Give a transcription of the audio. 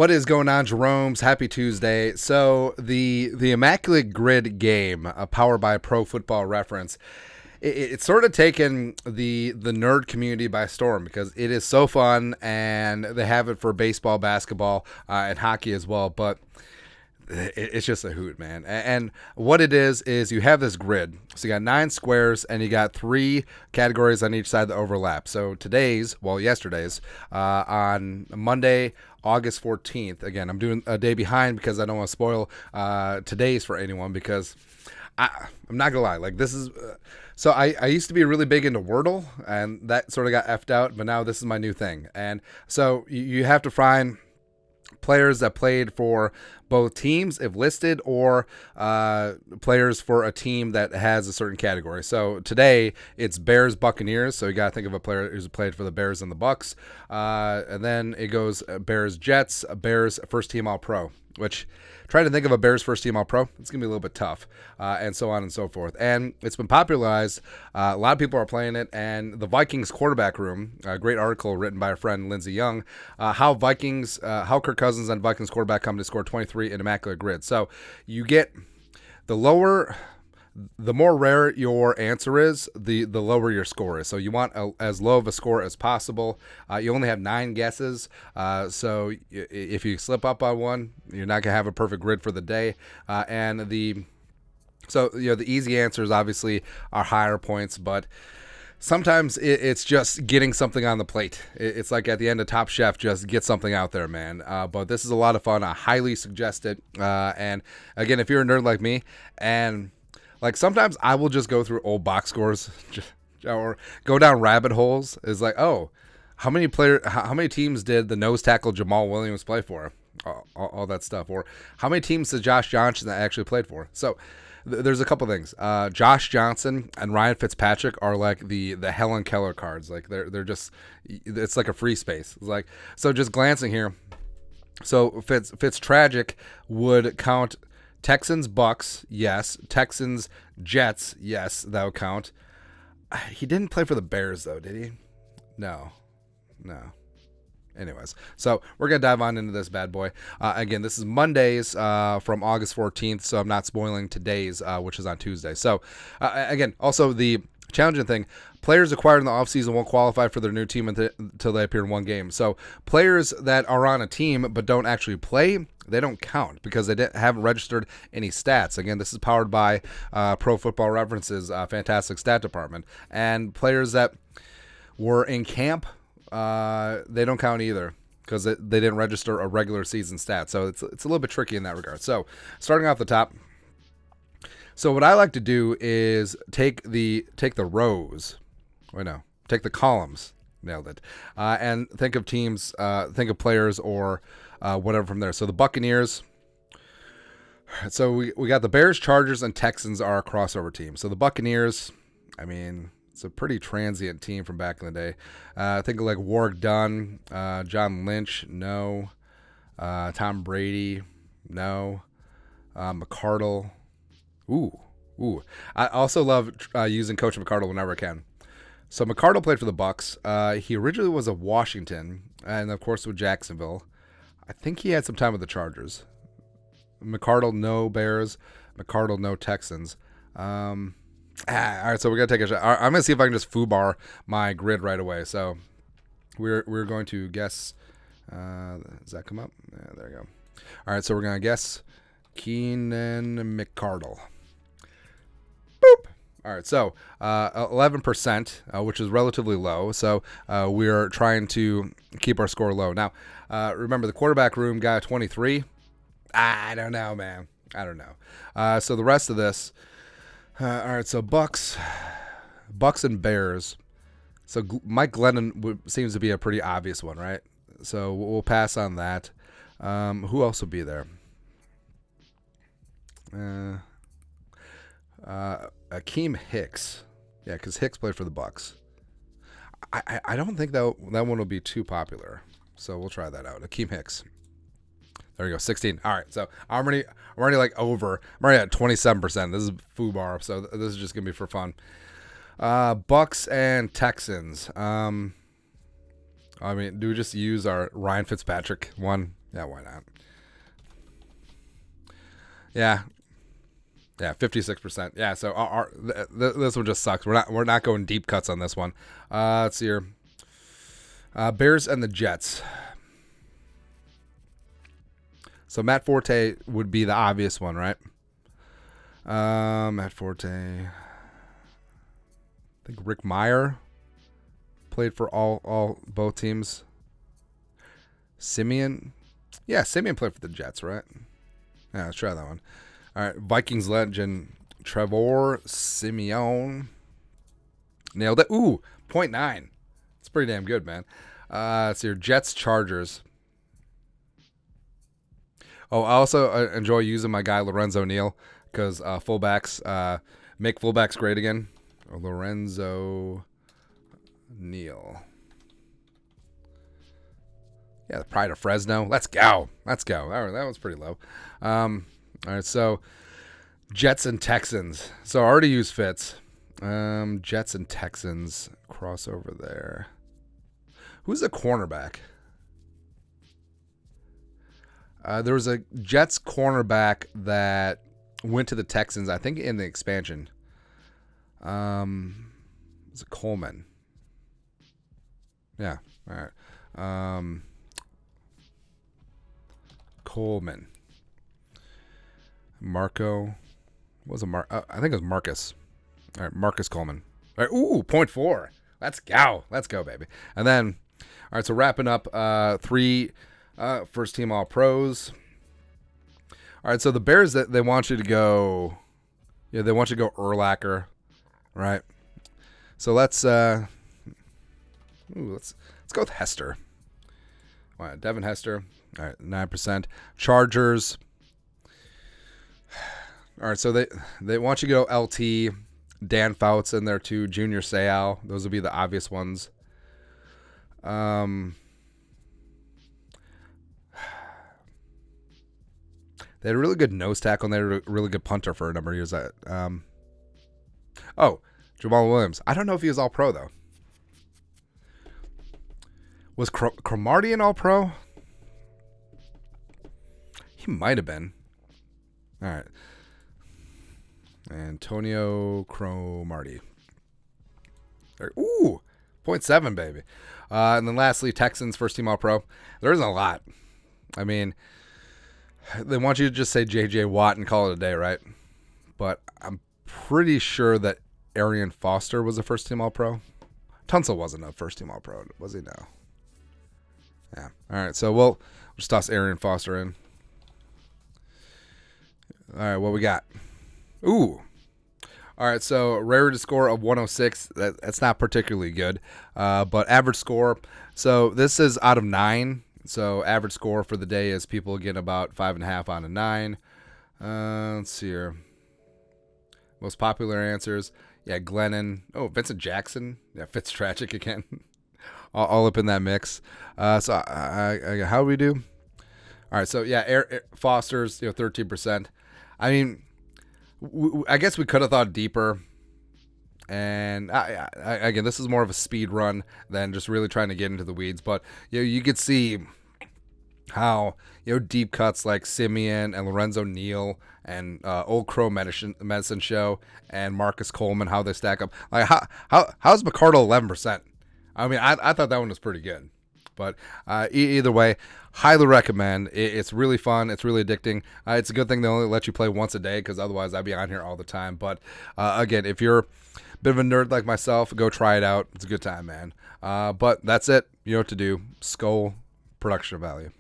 What is going on, Jerome's? Happy Tuesday. So the Immaculate Grid game, powered by Pro Football Reference, it's sort of taken the nerd community by storm because it is so fun, and they have it for baseball, basketball, and hockey as well. But it's just a hoot, man. And what it is you have this grid. So you got 9 squares, and you got 3 categories on each side that overlap. So yesterday's, on Monday, August 14th. Again, I'm doing a day behind because I don't want to spoil today's for anyone, because I'm not gonna lie. Like, this is so I used to be really big into Wordle, and that sort of got effed out. But now this is my new thing, and so you have to find players that played for both teams if listed, or players for a team that has a certain category. So today it's Bears Buccaneers, so you got to think of a player who's played for the Bears and the Bucks, and then it goes Bears Jets, Bears first team all pro, which trying to think of a Bears first team all pro, it's gonna be a little bit tough, and so on and so forth. And it's been popularized, a lot of people are playing it, and the Vikings quarterback room, a great article written by our friend Lindsey Young, how Kirk Cousins and Vikings quarterback come to score 23 in Immaculate Grid. So you get the more rare your answer is, the lower your score is. So you want as low of a score as possible. You only have 9 guesses, so if you slip up on one, you're not gonna have a perfect grid for the day. The easy answers obviously are higher points, but sometimes it's just getting something on the plate. It's like at the end of Top Chef, just get something out there, man. But this is a lot of fun. I highly suggest it. And again, if you're a nerd like me, and like sometimes I will just go through old box scores or go down rabbit holes. It's like, oh, how many teams did the nose tackle Jamal Williams play for? All that stuff. Or how many teams did Josh Johnson actually played for? So there's a couple things. Josh Johnson and Ryan Fitzpatrick are like the Helen Keller cards. Like they're just, it's like a free space. It's like, so just glancing here. So Fitztragic would count Texans Bucks, yes. Texans Jets, yes, that would count. He didn't play for the Bears though, did he? No. Anyways, so we're going to dive on into this bad boy. Again, this is Mondays from August 14th, so I'm not spoiling today's, which is on Tuesday. So, again, also the challenging thing, players acquired in the offseason won't qualify for their new team until they appear in one game. So players that are on a team but don't actually play, they don't count because they haven't registered any stats. Again, this is powered by Pro Football Reference's fantastic stat department. And players that were in camp, they don't count either because they didn't register a regular season stat. So it's a little bit tricky in that regard. So starting off the top. So what I like to do is take the rows. Take the columns. Nailed it. And think of teams, think of players or whatever from there. So the Buccaneers. So we got the Bears, Chargers, and Texans are a crossover team. So the Buccaneers, I mean, it's a pretty transient team from back in the day. Think of like Warwick Dunn, John Lynch, no. Tom Brady, no. McCardle. Ooh. I also love using Coach McCardle whenever I can. So McCardle played for the Bucks. He originally was of Washington, and of course with Jacksonville. I think he had some time with the Chargers. McCardle, no Bears. McCardle, no Texans. All right, so we're gonna take a shot. I'm gonna see if I can just foobar my grid right away. So we're going to guess. Does that come up? Yeah, there you go. All right, so we're gonna guess Keenan McCardle. Boop. All right, so 11%, which is relatively low. So we are trying to keep our score low. Now, remember the quarterback room got 23. I don't know, man. I don't know. So the rest of this. All right, so Bucks and Bears. So Mike Glennon seems to be a pretty obvious one, right? So we'll pass on that. Who else will be there? Akeem Hicks. Yeah, because Hicks played for the Bucks. I don't think that one will be too popular. So we'll try that out. Akeem Hicks. There we go, 16. All right, so I'm already like over. I'm already at 27%. This is FUBAR, so this is just gonna be for fun. Bucks and Texans. I mean, do we just use our Ryan Fitzpatrick one? Yeah, why not? Yeah. Yeah, 56%. Yeah, so this one just sucks. We're not going deep cuts on this one. Let's see here. Bears and the Jets. So Matt Forte would be the obvious one, right? Matt Forte. I think Rick Meyer played for both teams. Simeon. Yeah, Simeon played for the Jets, right? Yeah, let's try that one. All right, Vikings legend Trevor Simeon. Nailed it. Ooh, 0.9. It's pretty damn good, man. It's your Jets Chargers. Oh, I also enjoy using my guy Lorenzo Neal because fullbacks make fullbacks great again. Lorenzo Neal. Yeah, the pride of Fresno. Let's go. Let's go. That was pretty low. All right, so Jets and Texans. So I already used Fitz. Jets and Texans crossover there. Who's the cornerback? There was a Jets cornerback that went to the Texans, I think, in the expansion. Was it Coleman? Yeah. All right. Coleman. Marco. What was it? I think it was Marcus. All right, Marcus Coleman. All right, ooh, 0.4. Let's go. Let's go, baby. And then, all right, so wrapping up 3 first team all pros. All right, so the Bears, they want you to go, they want you to go Urlacher, right? So let's go with Hester. All right, Devin Hester. All right, 9%. Chargers. All right, so they want you to go LT. Dan Fouts in there too. Junior Seau. Those would be the obvious ones. They had a really good nose tackle and they had a really good punter for a number of years. Jamal Williams. I don't know if he was all pro though. Was Cromartie an all pro? He might have been. All right. Antonio Cromartie. Ooh, 0.7, baby. And then lastly, Texans first team all pro. There isn't a lot. I mean, they want you to just say J.J. Watt and call it a day, right? But I'm pretty sure that Arian Foster was a first team all pro. Tunsil wasn't a first team all pro, was he? No. Yeah. All right, so we'll just toss Arian Foster in. All right, what we got? Ooh. All right, so rarity score of 106. That's not particularly good, but average score. So this is out of 9. So average score for the day is people get about 5.5 out of 9. Let's see here. Most popular answers. Yeah, Glennon. Oh, Vincent Jackson. Yeah, Fitz tragic again. all up in that mix. So how do we do? All right, so yeah, Foster's 13%. I mean, I guess we could have thought deeper. And again, this is more of a speed run than just really trying to get into the weeds. But you could see how deep cuts like Simeon and Lorenzo Neal and Old Crow Medicine Show and Marcus Coleman, how they stack up. Like how's McCardle 11%? I mean, I thought that one was pretty good. But either way, highly recommend. It's really fun. It's really addicting. It's a good thing they only let you play once a day because otherwise I'd be on here all the time. But again, if you're a bit of a nerd like myself, go try it out. It's a good time, man. But that's it. You know what to do. Skull production value.